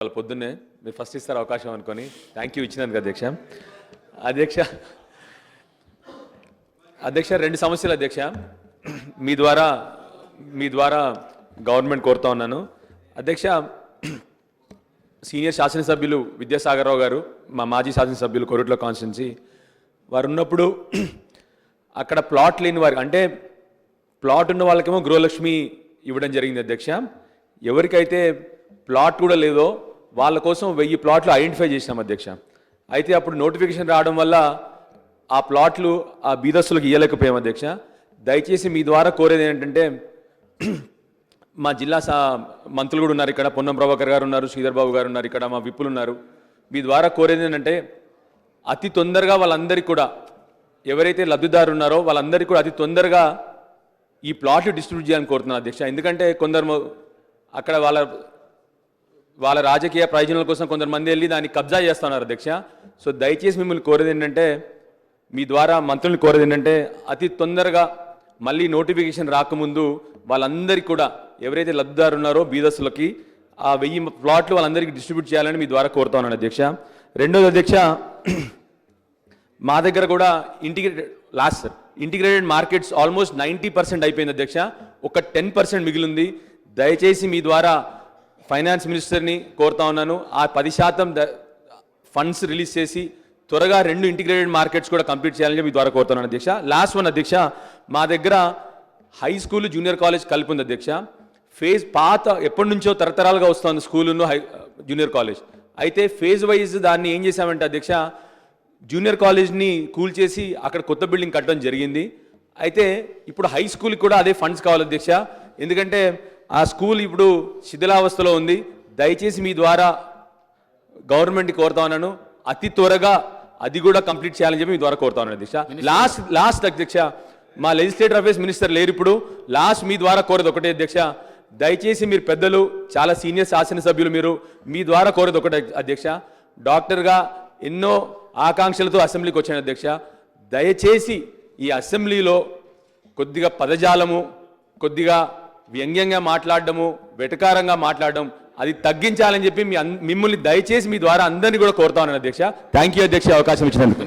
వాళ్ళ పొద్దున్నే మీరు ఫస్ట్ ఇస్తారు అవకాశం అనుకొని థ్యాంక్ యూ ఇచ్చినందుకు అధ్యక్ష. అధ్యక్ష అధ్యక్ష రెండు సమస్యలు అధ్యక్ష. మీ ద్వారా గవర్నమెంట్ కోరుతా ఉన్నాను అధ్యక్ష. సీనియర్ శాసనసభ్యులు విద్యాసాగర్ రావు గారు, మా మాజీ శాసనసభ్యులు కొరుట్ల కాన్స్టిట్యున్సీ వారు ఉన్నప్పుడు అక్కడ ప్లాట్ లేని వారికి, అంటే ప్లాట్ ఉన్న వాళ్ళకేమో గృహలక్ష్మి ఇవ్వడం జరిగింది అధ్యక్ష. ఎవరికైతే ప్లాట్ కూడా లేదో వాళ్ళ కోసం 1000 ప్లాట్లు ఐడెంటిఫై చేసినాం అధ్యక్ష. అయితే అప్పుడు నోటిఫికేషన్ రావడం వల్ల ఆ ప్లాట్లు ఆ బీదస్తులకు ఇవ్వలేకపోయాం అధ్యక్ష. దయచేసి మీ ద్వారా కోరేది ఏంటంటే, మా జిల్లా మంత్రులు కూడా ఉన్నారు ఇక్కడ, పొన్నం ప్రభాకర్ గారు ఉన్నారు, శ్రీధర్ బాబు గారు ఉన్నారు ఇక్కడ, మా విప్పులు ఉన్నారు. మీ ద్వారా కోరేది ఏంటంటే అతి తొందరగా వాళ్ళందరికీ కూడా, ఎవరైతే లబ్ధిదారు ఉన్నారో వాళ్ళందరికీ కూడా అతి తొందరగా ఈ ప్లాట్లు డిస్ట్రిబ్యూట్ చేయాలని కోరుతున్నాను అధ్యక్ష. ఎందుకంటే కొందరు అక్కడ వాళ్ళ రాజకీయ ప్రయోజనాల కోసం కొందరు వెళ్ళి దాన్ని కబ్జా చేస్తున్నారు అధ్యక్ష. సో దయచేసి మిమ్మల్ని కోరేది ఏంటంటే, మీ ద్వారా మంత్రుల్ని కోరేది ఏంటంటే, అతి తొందరగా మళ్ళీ నోటిఫికేషన్ రాకముందు వాళ్ళందరికీ కూడా, ఎవరైతే లబ్ధిదారు ఉన్నారో బీదస్తులకి ఆ 1000 ప్లాట్లు వాళ్ళందరికీ డిస్ట్రిబ్యూట్ చేయాలని మీ ద్వారా కోరుతా ఉన్నాను అధ్యక్ష. రెండోది అధ్యక్ష, మా దగ్గర కూడా ఇంటిగ్రేటెడ్ మార్కెట్స్ ఆల్మోస్ట్ 90% అయిపోయింది అధ్యక్ష. ఒక 10% మిగిలింది. దయచేసి మీ ద్వారా ఫైనాన్స్ మినిస్టర్ని కోరుతా ఉన్నాను, ఆ 10% ఫండ్స్ రిలీజ్ చేసి త్వరగా 2 ఇంటిగ్రేటెడ్ మార్కెట్స్ కూడా కంప్లీట్ చేయాలని మీ ద్వారా కోరుతున్నాను అధ్యక్ష. లాస్ట్ వన్ అధ్యక్ష, మా దగ్గర హై స్కూల్ జూనియర్ కాలేజ్ కలిపి ఉంది అధ్యక్ష. పాత ఎప్పటి నుంచో తరతరాలుగా వస్తుంది స్కూలును జూనియర్ కాలేజ్. అయితే ఫేజ్ వైజ్ దాన్ని ఏం చేశామంటే అధ్యక్ష, జూనియర్ కాలేజ్ని కూల్ చేసి అక్కడ కొత్త బిల్డింగ్ కట్టడం జరిగింది. అయితే ఇప్పుడు హై స్కూల్కి కూడా అదే ఫండ్స్ కావాలి అధ్యక్ష. ఎందుకంటే ఆ స్కూల్ ఇప్పుడు శిథిలావస్థలో ఉంది. దయచేసి మీ ద్వారా గవర్నమెంట్కి కోరుతా ఉన్నాను, అతి త్వరగా అది కూడా కంప్లీట్ చేయాలని చెప్పి మీ ద్వారా కోరుతా ఉన్నాను అధ్యక్ష. లాస్ట్ అధ్యక్ష, మా లెజిస్లేటివ్ అఫేర్స్ మినిస్టర్ లేరు ఇప్పుడు. లాస్ట్ మీ ద్వారా కోరేది ఒకటే అధ్యక్ష, దయచేసి మీరు పెద్దలు, చాలా సీనియర్ శాసనసభ్యులు, మీ ద్వారా కోరేది ఒకటే అధ్యక్ష. డాక్టర్గా ఎన్నో ఆకాంక్షలతో అసెంబ్లీకి వచ్చాను అధ్యక్ష. దయచేసి ఈ అసెంబ్లీలో కొద్దిగా పదజాలము, కొద్దిగా వ్యంగ్యంగా మాట్లాడడము, వెటకారంగా మాట్లాడడం అది తగ్గించాలని చెప్పి మిమ్మల్ని దయచేసి మీ ద్వారా అందరినీ కూడా కోరుతా ఉన్నాను అధ్యక్ష. థ్యాంక్ యూ అధ్యక్ష, అవకాశం ఇచ్చినందుకు.